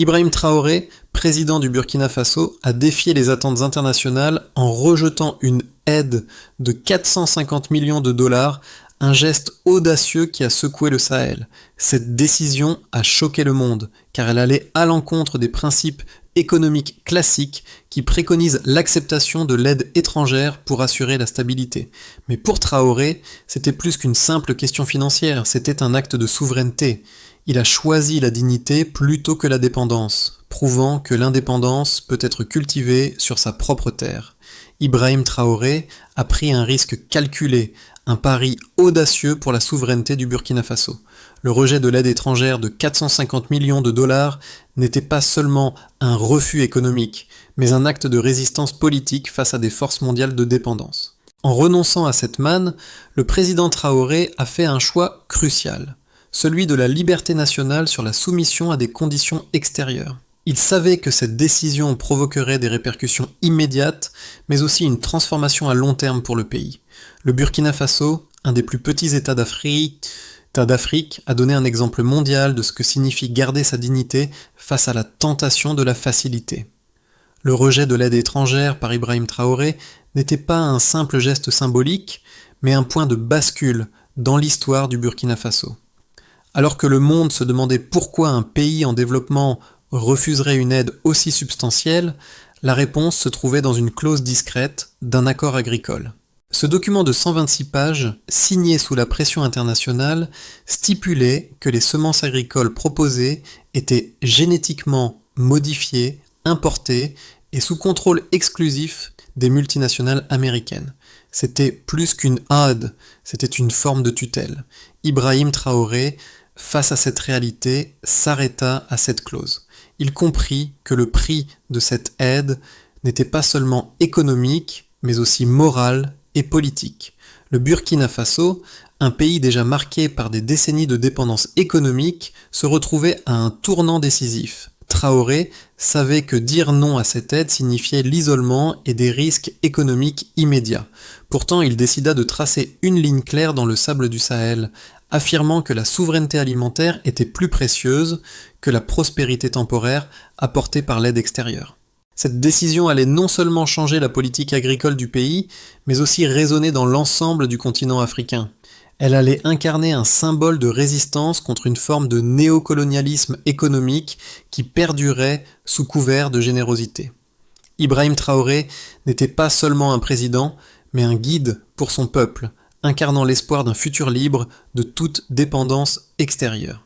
Ibrahim Traoré, président du Burkina Faso, a défié les attentes internationales en rejetant une aide de 450 millions de dollars, un geste audacieux qui a secoué le Sahel. Cette décision a choqué le monde, car elle allait à l'encontre des principes économiques classiques qui préconisent l'acceptation de l'aide étrangère pour assurer la stabilité. Mais pour Traoré, c'était plus qu'une simple question financière, c'était un acte de souveraineté. Il a choisi la dignité plutôt que la dépendance, prouvant que l'indépendance peut être cultivée sur sa propre terre. Ibrahim Traoré a pris un risque calculé, un pari audacieux pour la souveraineté du Burkina Faso. Le rejet de l'aide étrangère de 450 millions de dollars n'était pas seulement un refus économique, mais un acte de résistance politique face à des forces mondiales de dépendance. En renonçant à cette manne, le président Traoré a fait un choix crucial, celui de la liberté nationale sur la soumission à des conditions extérieures. Il savait que cette décision provoquerait des répercussions immédiates, mais aussi une transformation à long terme pour le pays. Le Burkina Faso, un des plus petits États d'Afrique, a donné un exemple mondial de ce que signifie garder sa dignité face à la tentation de la facilité. Le rejet de l'aide étrangère par Ibrahim Traoré n'était pas un simple geste symbolique, mais un point de bascule dans l'histoire du Burkina Faso. Alors que le monde se demandait pourquoi un pays en développement refuserait une aide aussi substantielle, la réponse se trouvait dans une clause discrète d'un accord agricole. Ce document de 126 pages, signé sous la pression internationale, stipulait que les semences agricoles proposées étaient génétiquement modifiées, importées et sous contrôle exclusif des multinationales américaines. C'était plus qu'une aide, c'était une forme de tutelle. Ibrahim Traoré, face à cette réalité, s'arrêta à cette clause. Il comprit que le prix de cette aide n'était pas seulement économique, mais aussi moral et politique. Le Burkina Faso, un pays déjà marqué par des décennies de dépendance économique, se retrouvait à un tournant décisif. Traoré savait que dire non à cette aide signifiait l'isolement et des risques économiques immédiats. Pourtant, il décida de tracer une ligne claire dans le sable du Sahel, affirmant que la souveraineté alimentaire était plus précieuse que la prospérité temporaire apportée par l'aide extérieure. Cette décision allait non seulement changer la politique agricole du pays, mais aussi résonner dans l'ensemble du continent africain. Elle allait incarner un symbole de résistance contre une forme de néocolonialisme économique qui perdurait sous couvert de générosité. Ibrahim Traoré n'était pas seulement un président, mais un guide pour son peuple, incarnant l'espoir d'un futur libre de toute dépendance extérieure.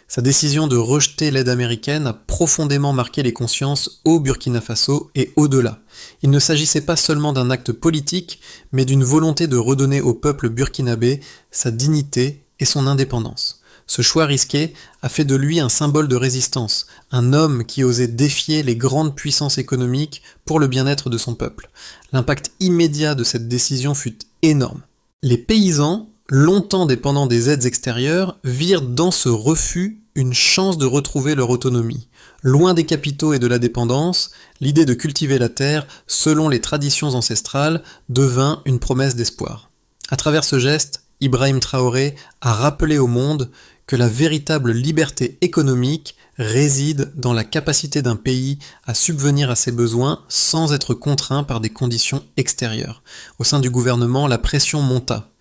Sa décision de rejeter l'aide américaine a profondément marqué les consciences au Burkina Faso et au-delà. Il ne s'agissait pas seulement d'un acte politique, mais d'une volonté de redonner au peuple burkinabé sa dignité et son indépendance. Ce choix risqué a fait de lui un symbole de résistance, un homme qui osait défier les grandes puissances économiques pour le bien-être de son peuple. L'impact immédiat de cette décision fut énorme. Les paysans, longtemps dépendants des aides extérieures, virent dans ce refus une chance de retrouver leur autonomie. Loin des capitaux et de la dépendance, l'idée de cultiver la terre, selon les traditions ancestrales, devint une promesse d'espoir. À travers ce geste, Ibrahim Traoré a rappelé au monde que la véritable liberté économique réside dans la capacité d'un pays à subvenir à ses besoins sans être contraint par des conditions extérieures. Au sein du gouvernement, la pression monta,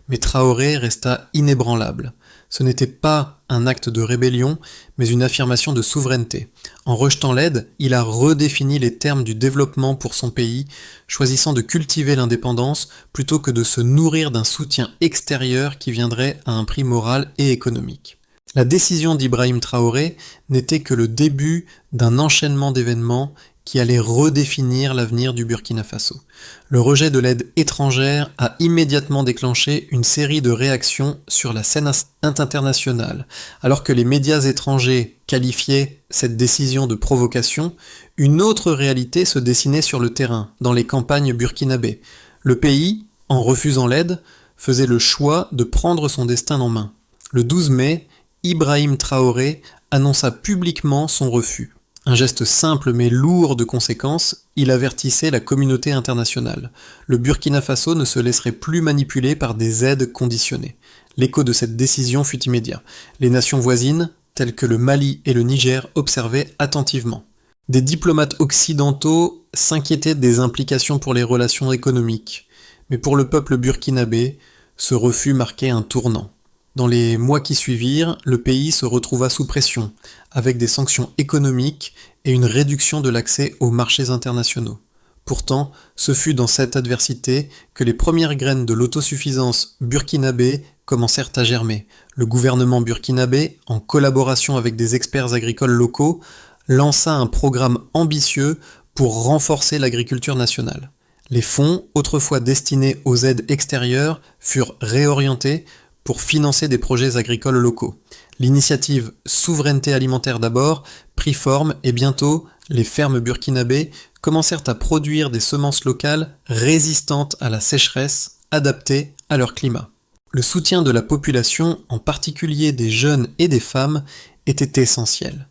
mais Traoré resta inébranlable. Ce n'était pas un acte de rébellion, mais une affirmation de souveraineté. En rejetant l'aide, il a redéfini les termes du développement pour son pays, choisissant de cultiver l'indépendance plutôt que de se nourrir d'un soutien extérieur qui viendrait à un prix moral et économique. La décision d'Ibrahim Traoré n'était que le début d'un enchaînement d'événements qui allait redéfinir l'avenir du Burkina Faso. Le rejet de l'aide étrangère a immédiatement déclenché une série de réactions sur la scène internationale. Alors que les médias étrangers qualifiaient cette décision de provocation, une autre réalité se dessinait sur le terrain, dans les campagnes burkinabées. Le pays, en refusant l'aide, faisait le choix de prendre son destin en main. Le 12 mai, Ibrahim Traoré annonça publiquement son refus. Un geste simple mais lourd de conséquences, il avertissait la communauté internationale. Le Burkina Faso ne se laisserait plus manipuler par des aides conditionnées. L'écho de cette décision fut immédiat. Les nations voisines, tels que le Mali et le Niger, observaient attentivement. Des diplomates occidentaux s'inquiétaient des implications pour les relations économiques, mais pour le peuple burkinabé, ce refus marquait un tournant. Dans les mois qui suivirent, le pays se retrouva sous pression, avec des sanctions économiques et une réduction de l'accès aux marchés internationaux. Pourtant, ce fut dans cette adversité que les premières graines de l'autosuffisance burkinabé commencèrent à germer. Le gouvernement burkinabé, en collaboration avec des experts agricoles locaux, lança un programme ambitieux pour renforcer l'agriculture nationale. Les fonds, autrefois destinés aux aides extérieures, furent réorientés pour financer des projets agricoles locaux. L'initiative Souveraineté alimentaire d'abord prit forme et bientôt, les fermes burkinabées commencèrent à produire des semences locales résistantes à la sécheresse, adaptées à leur climat. Le soutien de la population, en particulier des jeunes et des femmes, était essentiel.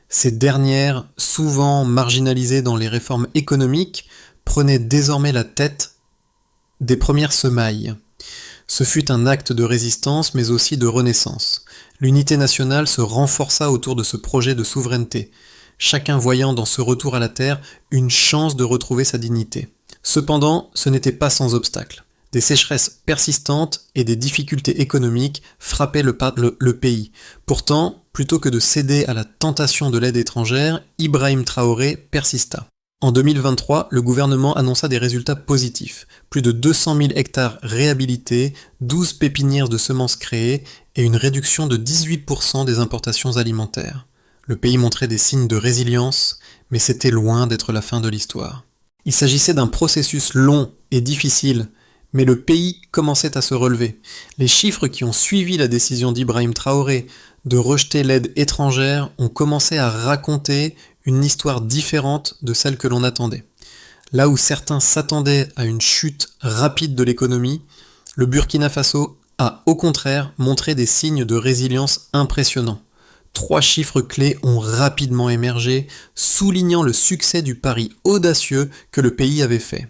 Ces dernières, souvent marginalisées dans les réformes économiques, prenaient désormais la tête des premières semailles. Ce fut un acte de résistance mais aussi de renaissance. L'unité nationale se renforça autour de ce projet de souveraineté, chacun voyant dans ce retour à la terre une chance de retrouver sa dignité. Cependant, ce n'était pas sans obstacle. Des sécheresses persistantes et des difficultés économiques frappaient le pays. Pourtant, plutôt que de céder à la tentation de l'aide étrangère, Ibrahim Traoré persista. En 2023, le gouvernement annonça des résultats positifs. Plus de 200 000 hectares réhabilités, 12 pépinières de semences créées et une réduction de 18% des importations alimentaires. Le pays montrait des signes de résilience, mais c'était loin d'être la fin de l'histoire. Il s'agissait d'un processus long et difficile, mais le pays commençait à se relever. Les chiffres qui ont suivi la décision d'Ibrahim Traoré de rejeter l'aide étrangère ont commencé à raconter une histoire différente de celle que l'on attendait. Là où certains s'attendaient à une chute rapide de l'économie, le Burkina Faso a au contraire montré des signes de résilience impressionnants. 3 chiffres clés ont rapidement émergé, soulignant le succès du pari audacieux que le pays avait fait.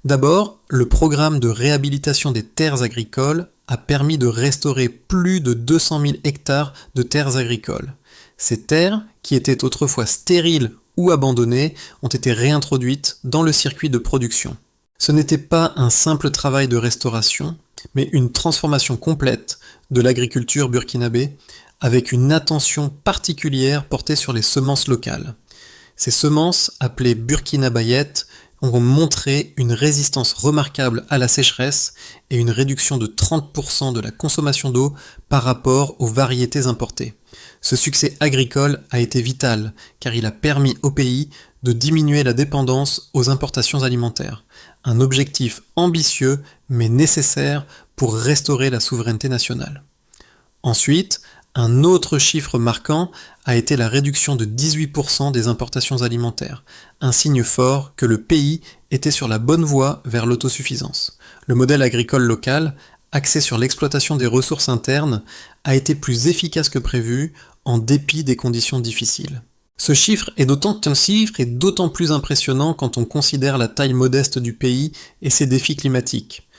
D'abord, le programme de réhabilitation des terres agricoles a permis de restaurer plus de 200 000 hectares de terres agricoles. Ces terres, qui étaient autrefois stériles ou abandonnées, ont été réintroduites dans le circuit de production. Ce n'était pas un simple travail de restauration, mais une transformation complète de l'agriculture burkinabé, avec une attention particulière portée sur les semences locales. Ces semences, appelées burkinabayètes, ont montré une résistance remarquable à la sécheresse et une réduction de 30% de la consommation d'eau par rapport aux variétés importées. Ce succès agricole a été vital car il a permis au pays de diminuer la dépendance aux importations alimentaires, un objectif ambitieux mais nécessaire pour restaurer la souveraineté nationale. Ensuite, un autre chiffre marquant a été la réduction de 18% des importations alimentaires, un signe fort que le pays était sur la bonne voie vers l'autosuffisance. Le modèle agricole local, axé sur l'exploitation des ressources internes, a été plus efficace que prévu en dépit des conditions difficiles. Ce chiffre est d'autant plus impressionnant quand on considère la taille modeste du pays et ses défis climatiques.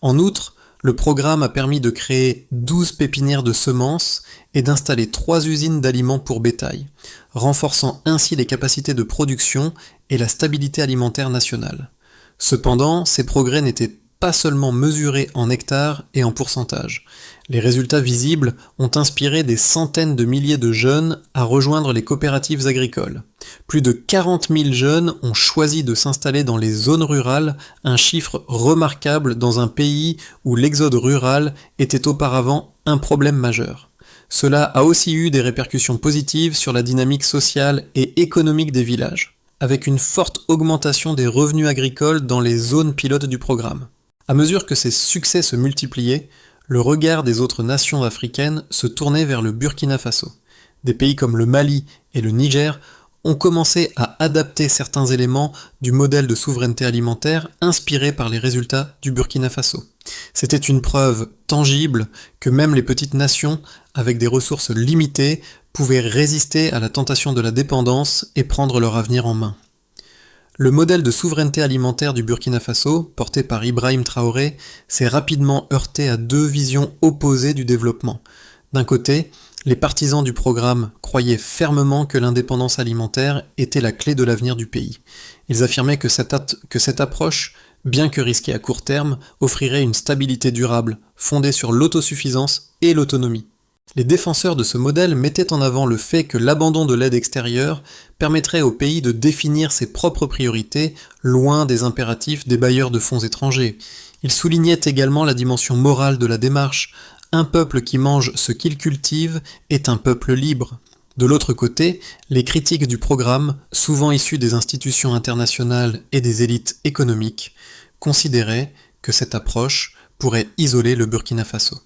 En outre, le programme a permis de créer 12 pépinières de semences et d'installer 3 usines d'aliments pour bétail, renforçant ainsi les capacités de production et la stabilité alimentaire nationale. Cependant, ces progrès n'étaient pas seulement mesurés en hectares et en pourcentage. Les résultats visibles ont inspiré des centaines de milliers de jeunes à rejoindre les coopératives agricoles. Plus de 40 000 jeunes ont choisi de s'installer dans les zones rurales, un chiffre remarquable dans un pays où l'exode rural était auparavant un problème majeur. Cela a aussi eu des répercussions positives sur la dynamique sociale et économique des villages, avec une forte augmentation des revenus agricoles dans les zones pilotes du programme. À mesure que ces succès se multipliaient, le regard des autres nations africaines se tournait vers le Burkina Faso. Des pays comme le Mali et le Niger ont commencé à adapter certains éléments du modèle de souveraineté alimentaire inspiré par les résultats du Burkina Faso. C'était une preuve tangible que même les petites nations, avec des ressources limitées, pouvaient résister à la tentation de la dépendance et prendre leur avenir en main. Le modèle de souveraineté alimentaire du Burkina Faso, porté par Ibrahim Traoré, s'est rapidement heurté à 2 visions opposées du développement. D'un côté, Les partisans du programme croyaient fermement que l'indépendance alimentaire était la clé de l'avenir du pays. Ils affirmaient que cette approche, bien que risquée à court terme, offrirait une stabilité durable, fondée sur l'autosuffisance et l'autonomie. Les défenseurs de ce modèle mettaient en avant le fait que l'abandon de l'aide extérieure permettrait au pays de définir ses propres priorités, loin des impératifs des bailleurs de fonds étrangers. Ils soulignaient également la dimension morale de la démarche. Un peuple qui mange ce qu'il cultive est un peuple libre. De l'autre côté, les critiques du programme, souvent issus des institutions internationales et des élites économiques, considéraient que cette approche pourrait isoler le Burkina Faso.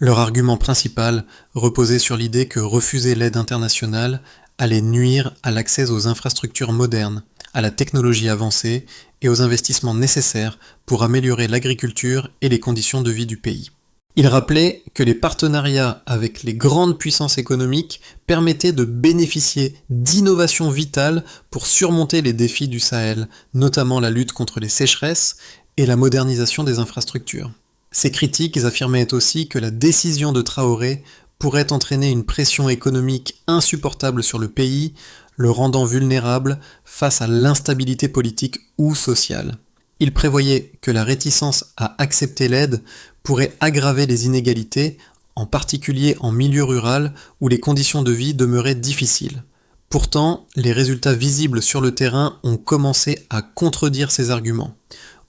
Leur argument principal reposait sur l'idée que refuser l'aide internationale allait nuire à l'accès aux infrastructures modernes, à la technologie avancée et aux investissements nécessaires pour améliorer l'agriculture et les conditions de vie du pays. Il rappelait que les partenariats avec les grandes puissances économiques permettaient de bénéficier d'innovations vitales pour surmonter les défis du Sahel, notamment la lutte contre les sécheresses et la modernisation des infrastructures. Ces critiques affirmaient aussi que la décision de Traoré pourrait entraîner une pression économique insupportable sur le pays, le rendant vulnérable face à l'instabilité politique ou sociale. Il prévoyait que la réticence à accepter l'aide pourrait aggraver les inégalités, en particulier en milieu rural où les conditions de vie demeuraient difficiles. Pourtant, les résultats visibles sur le terrain ont commencé à contredire ces arguments.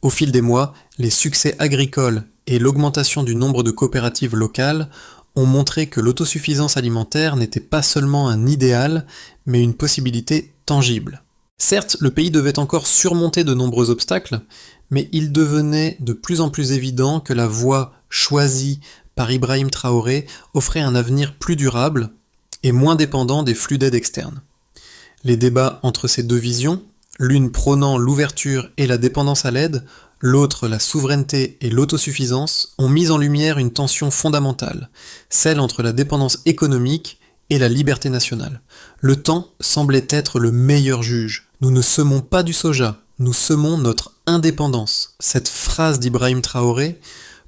Au fil des mois, les succès agricoles et l'augmentation du nombre de coopératives locales ont montré que l'autosuffisance alimentaire n'était pas seulement un idéal, mais une possibilité tangible. Certes, le pays devait encore surmonter de nombreux obstacles, mais il devenait de plus en plus évident que la voie choisie par Ibrahim Traoré offrait un avenir plus durable et moins dépendant des flux d'aide externes. Les débats entre ces deux visions, l'une prônant l'ouverture et la dépendance à l'aide, l'autre la souveraineté et l'autosuffisance, ont mis en lumière une tension fondamentale, celle entre la dépendance économique et la liberté nationale. Le temps semblait être le meilleur juge. Nous ne semons pas du soja, nous semons notre indépendance. Cette phrase d'Ibrahim Traoré,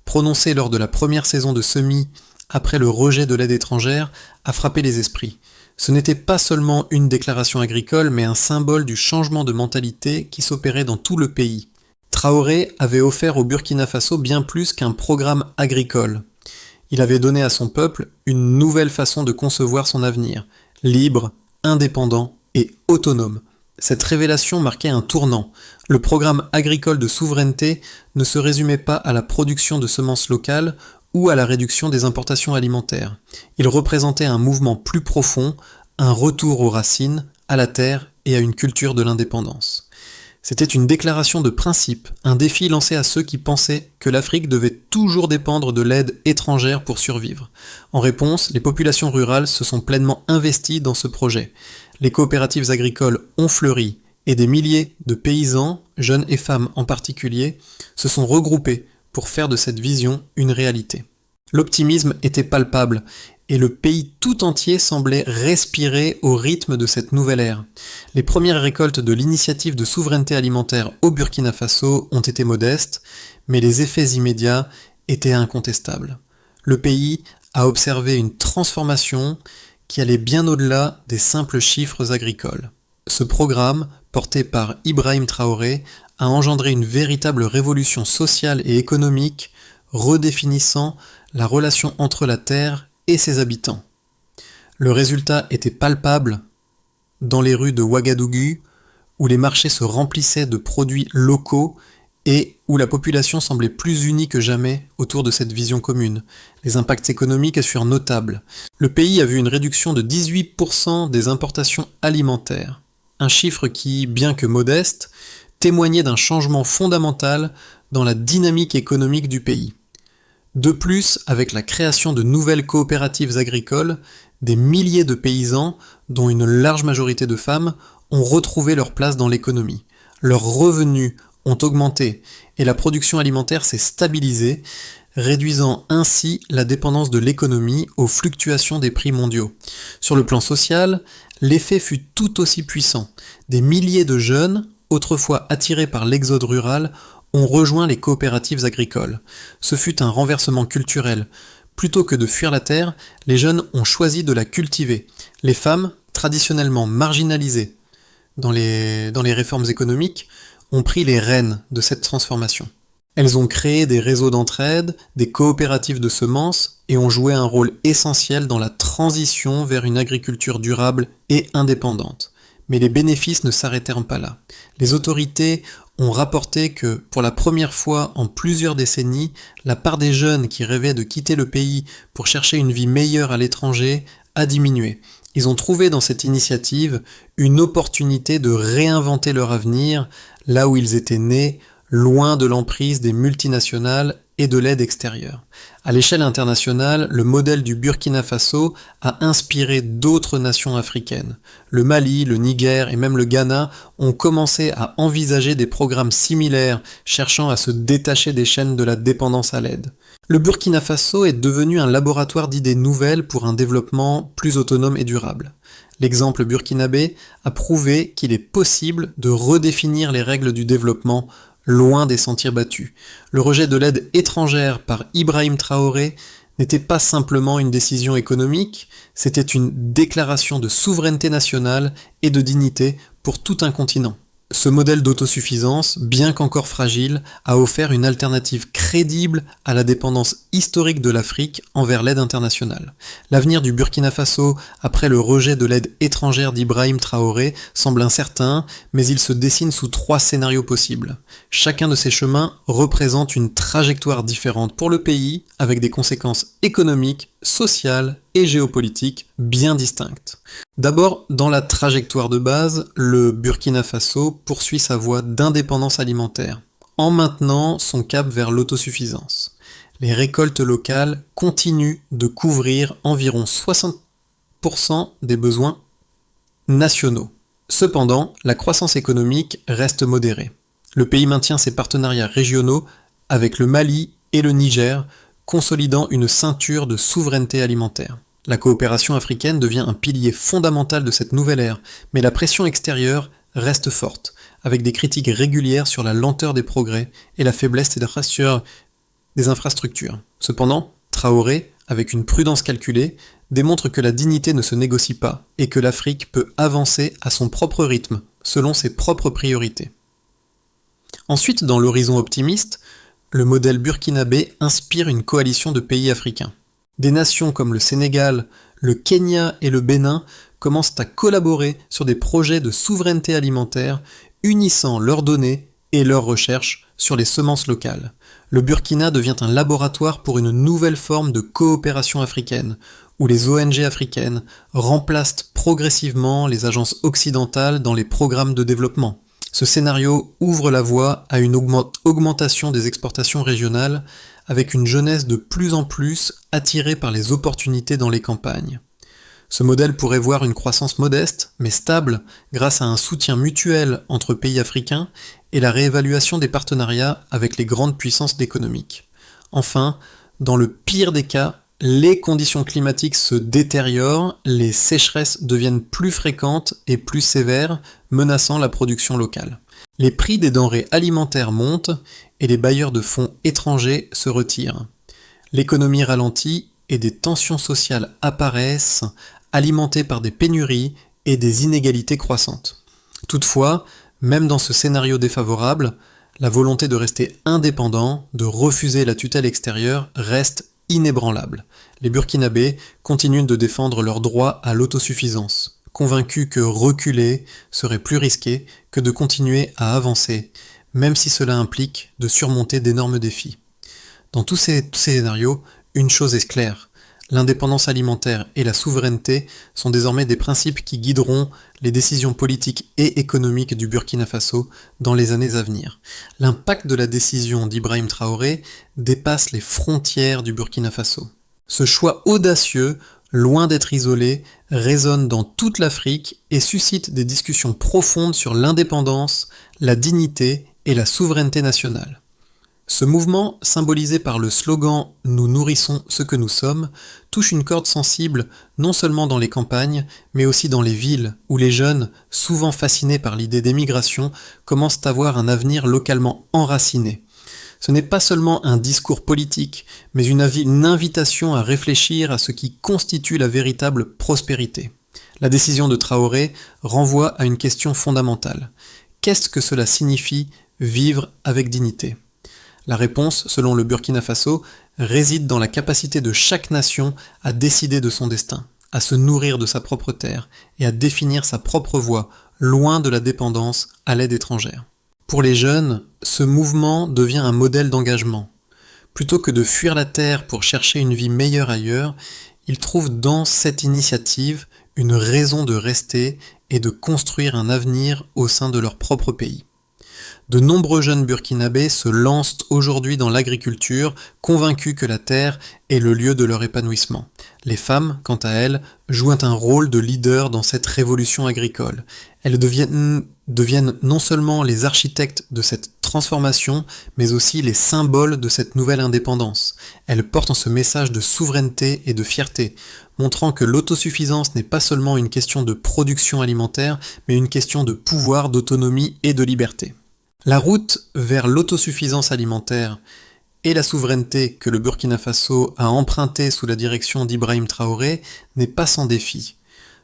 prononcée lors de la première saison de semis après le rejet de l'aide étrangère, a frappé les esprits. Ce n'était pas seulement une déclaration agricole, mais un symbole du changement de mentalité qui s'opérait dans tout le pays. Traoré avait offert au Burkina Faso bien plus qu'un programme agricole. Il avait donné à son peuple une nouvelle façon de concevoir son avenir, libre, indépendant et autonome. Cette révélation marquait un tournant. Le programme agricole de souveraineté ne se résumait pas à la production de semences locales ou à la réduction des importations alimentaires. Il représentait un mouvement plus profond, un retour aux racines, à la terre et à une culture de l'indépendance. C'était une déclaration de principe, un défi lancé à ceux qui pensaient que l'Afrique devait toujours dépendre de l'aide étrangère pour survivre. En réponse, les populations rurales se sont pleinement investies dans ce projet. Les coopératives agricoles ont fleuri et des milliers de paysans, jeunes et femmes en particulier, se sont regroupés pour faire de cette vision une réalité. L'optimisme était palpable et le pays tout entier semblait respirer au rythme de cette nouvelle ère. Les premières récoltes de l'initiative de souveraineté alimentaire au Burkina Faso ont été modestes, mais les effets immédiats étaient incontestables. Le pays a observé une transformation qui allait bien au-delà des simples chiffres agricoles. Ce programme, porté par Ibrahim Traoré, a engendré une véritable révolution sociale et économique, redéfinissant la relation entre la terre et ses habitants. Le résultat était palpable dans les rues de Ouagadougou, où les marchés se remplissaient de produits locaux et où la population semblait plus unie que jamais autour de cette vision commune. Les impacts économiques furent notables. Le pays a vu une réduction de 18% des importations alimentaires, un chiffre qui, bien que modeste, témoignait d'un changement fondamental dans la dynamique économique du pays. De plus, avec la création de nouvelles coopératives agricoles, des milliers de paysans, dont une large majorité de femmes, ont retrouvé leur place dans l'économie. Leurs revenus ont augmenté et la production alimentaire s'est stabilisée, réduisant ainsi la dépendance de l'économie aux fluctuations des prix mondiaux. Sur le plan social, l'effet fut tout aussi puissant. Des milliers de jeunes, autrefois attirés par l'exode rural, ont rejoint les coopératives agricoles. Ce fut un renversement culturel. Plutôt que de fuir la terre, les jeunes ont choisi de la cultiver. Les femmes, traditionnellement marginalisées dans les réformes économiques, ont pris les rênes de cette transformation. Elles ont créé des réseaux d'entraide, des coopératives de semences et ont joué un rôle essentiel dans la transition vers une agriculture durable et indépendante. Mais les bénéfices ne s'arrêtèrent pas là. Les autorités ont rapporté que, pour la première fois en plusieurs décennies, la part des jeunes qui rêvaient de quitter le pays pour chercher une vie meilleure à l'étranger a diminué. Ils ont trouvé dans cette initiative une opportunité de réinventer leur avenir là où ils étaient nés, loin de l'emprise des multinationales et de l'aide extérieure. À l'échelle internationale, le modèle du Burkina Faso a inspiré d'autres nations africaines. Le Mali, le Niger et même le Ghana ont commencé à envisager des programmes similaires cherchant à se détacher des chaînes de la dépendance à l'aide. Le Burkina Faso est devenu un laboratoire d'idées nouvelles pour un développement plus autonome et durable. L'exemple burkinabé a prouvé qu'il est possible de redéfinir les règles du développement loin des sentiers battus. Le rejet de l'aide étrangère par Ibrahim Traoré n'était pas simplement une décision économique, c'était une déclaration de souveraineté nationale et de dignité pour tout un continent. Ce modèle d'autosuffisance, bien qu'encore fragile, a offert une alternative crédible à la dépendance historique de l'Afrique envers l'aide internationale. L'avenir du Burkina Faso, après le rejet de l'aide étrangère d'Ibrahim Traoré, semble incertain, mais il se dessine sous 3 scénarios possibles. Chacun de ces chemins représente une trajectoire différente pour le pays, avec des conséquences économiques, sociales et géopolitiques bien distinctes. D'abord, dans la trajectoire de base, le Burkina Faso poursuit sa voie d'indépendance alimentaire, en maintenant son cap vers l'autosuffisance. Les récoltes locales continuent de couvrir environ 60% des besoins nationaux. Cependant, la croissance économique reste modérée. Le pays maintient ses partenariats régionaux avec le Mali et le Niger, consolidant une ceinture de souveraineté alimentaire. La coopération africaine devient un pilier fondamental de cette nouvelle ère, mais la pression extérieure reste forte, avec des critiques régulières sur la lenteur des progrès et la faiblesse des infrastructures. Cependant, Traoré, avec une prudence calculée, démontre que la dignité ne se négocie pas et que l'Afrique peut avancer à son propre rythme, selon ses propres priorités. Ensuite, dans l'horizon optimiste, le modèle burkinabé inspire une coalition de pays africains. Des nations comme le Sénégal, le Kenya et le Bénin commencent à collaborer sur des projets de souveraineté alimentaire, unissant leurs données et leurs recherches sur les semences locales. Le Burkina devient un laboratoire pour une nouvelle forme de coopération africaine, où les ONG africaines remplacent progressivement les agences occidentales dans les programmes de développement. Ce scénario ouvre la voie à une augmentation des exportations régionales, avec une jeunesse de plus en plus attirée par les opportunités dans les campagnes. Ce modèle pourrait voir une croissance modeste, mais stable, grâce à un soutien mutuel entre pays africains et la réévaluation des partenariats avec les grandes puissances économiques. Enfin, dans le pire des cas, les conditions climatiques se détériorent, les sécheresses deviennent plus fréquentes et plus sévères, menaçant la production locale. Les prix des denrées alimentaires montent et les bailleurs de fonds étrangers se retirent. L'économie ralentit et des tensions sociales apparaissent, alimentées par des pénuries et des inégalités croissantes. Toutefois, même dans ce scénario défavorable, la volonté de rester indépendant, de refuser la tutelle extérieure, reste inébranlable. Les Burkinabés continuent de défendre leur droit à l'autosuffisance, convaincus que reculer serait plus risqué que de continuer à avancer, même si cela implique de surmonter d'énormes défis. Dans tous ces scénarios, une chose est claire, l'indépendance alimentaire et la souveraineté sont désormais des principes qui guideront les décisions politiques et économiques du Burkina Faso dans les années à venir. L'impact de la décision d'Ibrahim Traoré dépasse les frontières du Burkina Faso. Ce choix audacieux, loin d'être isolé, résonne dans toute l'Afrique et suscite des discussions profondes sur l'indépendance, la dignité et la souveraineté nationale. Ce mouvement, symbolisé par le slogan « Nous nourrissons ce que nous sommes », touche une corde sensible non seulement dans les campagnes, mais aussi dans les villes, où les jeunes, souvent fascinés par l'idée d'émigration, commencent à voir un avenir localement enraciné. Ce n'est pas seulement un discours politique, mais une invitation à réfléchir à ce qui constitue la véritable prospérité. La décision de Traoré renvoie à une question fondamentale. Qu'est-ce que cela signifie vivre avec dignité ? La réponse, selon le Burkina Faso, réside dans la capacité de chaque nation à décider de son destin, à se nourrir de sa propre terre et à définir sa propre voie, loin de la dépendance à l'aide étrangère. Pour les jeunes, ce mouvement devient un modèle d'engagement. Plutôt que de fuir la terre pour chercher une vie meilleure ailleurs, ils trouvent dans cette initiative une raison de rester et de construire un avenir au sein de leur propre pays. De nombreux jeunes burkinabés se lancent aujourd'hui dans l'agriculture, convaincus que la terre est le lieu de leur épanouissement. Les femmes, quant à elles, jouent un rôle de leader dans cette révolution agricole. Elles deviennent non seulement les architectes de cette transformation, mais aussi les symboles de cette nouvelle indépendance. Elles portent en ce message de souveraineté et de fierté, montrant que l'autosuffisance n'est pas seulement une question de production alimentaire, mais une question de pouvoir, d'autonomie et de liberté. La route vers l'autosuffisance alimentaire et la souveraineté que le Burkina Faso a empruntée sous la direction d'Ibrahim Traoré n'est pas sans défi.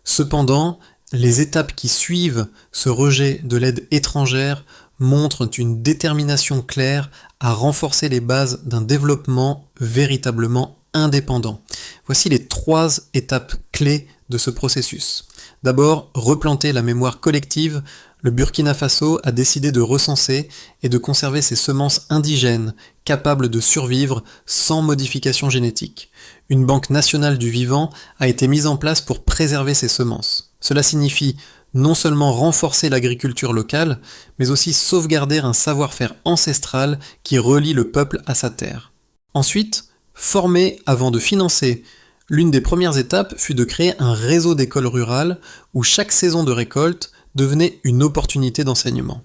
Cependant, les étapes qui suivent ce rejet de l'aide étrangère montrent une détermination claire à renforcer les bases d'un développement véritablement indépendant. Voici les 3 étapes clés de ce processus. D'abord, replanter la mémoire collective. Le Burkina Faso a décidé de recenser et de conserver ses semences indigènes, capables de survivre sans modification génétique. Une banque nationale du vivant a été mise en place pour préserver ces semences. Cela signifie non seulement renforcer l'agriculture locale, mais aussi sauvegarder un savoir-faire ancestral qui relie le peuple à sa terre. Ensuite, former avant de financer. L'une des premières étapes fut de créer un réseau d'écoles rurales où chaque saison de récolte devenait une opportunité d'enseignement.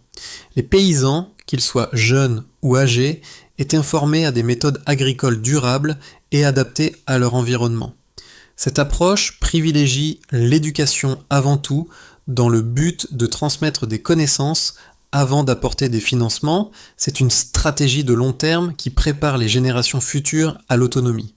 Les paysans, qu'ils soient jeunes ou âgés, étaient formés à des méthodes agricoles durables et adaptées à leur environnement. Cette approche privilégie l'éducation avant tout, dans le but de transmettre des connaissances avant d'apporter des financements. C'est une stratégie de long terme qui prépare les générations futures à l'autonomie.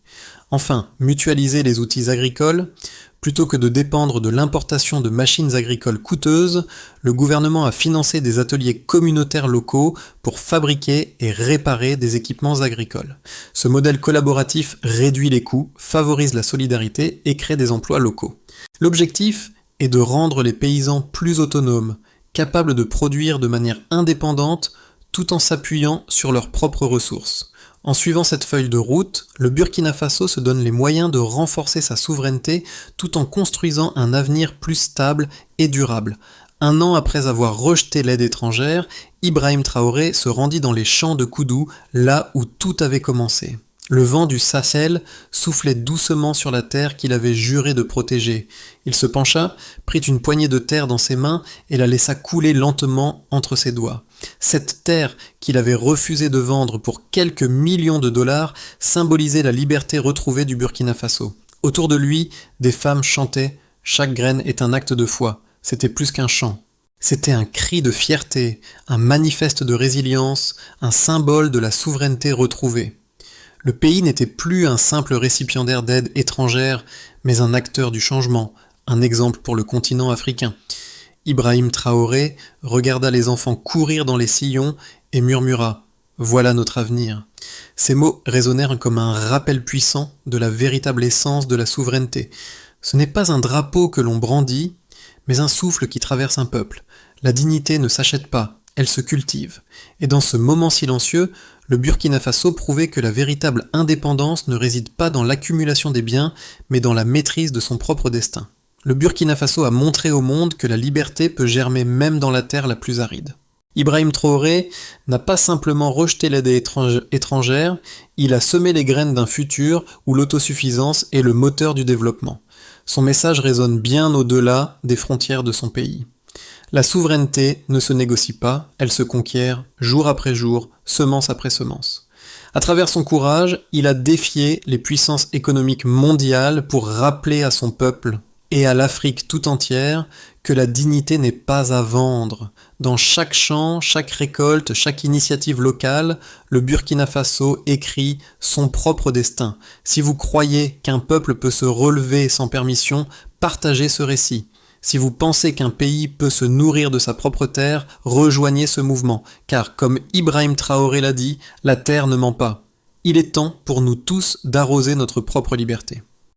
Enfin, mutualiser les outils agricoles. Plutôt que de dépendre de l'importation de machines agricoles coûteuses, le gouvernement a financé des ateliers communautaires locaux pour fabriquer et réparer des équipements agricoles. Ce modèle collaboratif réduit les coûts, favorise la solidarité et crée des emplois locaux. L'objectif est de rendre les paysans plus autonomes, capables de produire de manière indépendante tout en s'appuyant sur leurs propres ressources. En suivant cette feuille de route, le Burkina Faso se donne les moyens de renforcer sa souveraineté tout en construisant un avenir plus stable et durable. 1 an après avoir rejeté l'aide étrangère, Ibrahim Traoré se rendit dans les champs de Koudou, là où tout avait commencé. Le vent du Sahel soufflait doucement sur la terre qu'il avait juré de protéger. Il se pencha, prit une poignée de terre dans ses mains et la laissa couler lentement entre ses doigts. Cette terre qu'il avait refusé de vendre pour quelques millions de dollars symbolisait la liberté retrouvée du Burkina Faso. Autour de lui, des femmes chantaient « Chaque graine est un acte de foi ». C'était plus qu'un chant. C'était un cri de fierté, un manifeste de résilience, un symbole de la souveraineté retrouvée. Le pays n'était plus un simple récipiendaire d'aide étrangère, mais un acteur du changement, un exemple pour le continent africain. Ibrahim Traoré regarda les enfants courir dans les sillons et murmura « Voilà notre avenir ». Ces mots résonnèrent comme un rappel puissant de la véritable essence de la souveraineté. Ce n'est pas un drapeau que l'on brandit, mais un souffle qui traverse un peuple. La dignité ne s'achète pas, elle se cultive. Et dans ce moment silencieux, le Burkina Faso prouvait que la véritable indépendance ne réside pas dans l'accumulation des biens, mais dans la maîtrise de son propre destin. Le Burkina Faso a montré au monde que la liberté peut germer même dans la terre la plus aride. Ibrahim Traoré n'a pas simplement rejeté l'aide étrangère, il a semé les graines d'un futur où l'autosuffisance est le moteur du développement. Son message résonne bien au-delà des frontières de son pays. La souveraineté ne se négocie pas, elle se conquiert jour après jour, semence après semence. À travers son courage, il a défié les puissances économiques mondiales pour rappeler à son peuple et à l'Afrique tout entière que la dignité n'est pas à vendre. Dans chaque champ, chaque récolte, chaque initiative locale, le Burkina Faso écrit son propre destin. Si vous croyez qu'un peuple peut se relever sans permission, partagez ce récit. Si vous pensez qu'un pays peut se nourrir de sa propre terre, rejoignez ce mouvement, car comme Ibrahim Traoré l'a dit, la terre ne ment pas. Il est temps pour nous tous d'arroser notre propre liberté.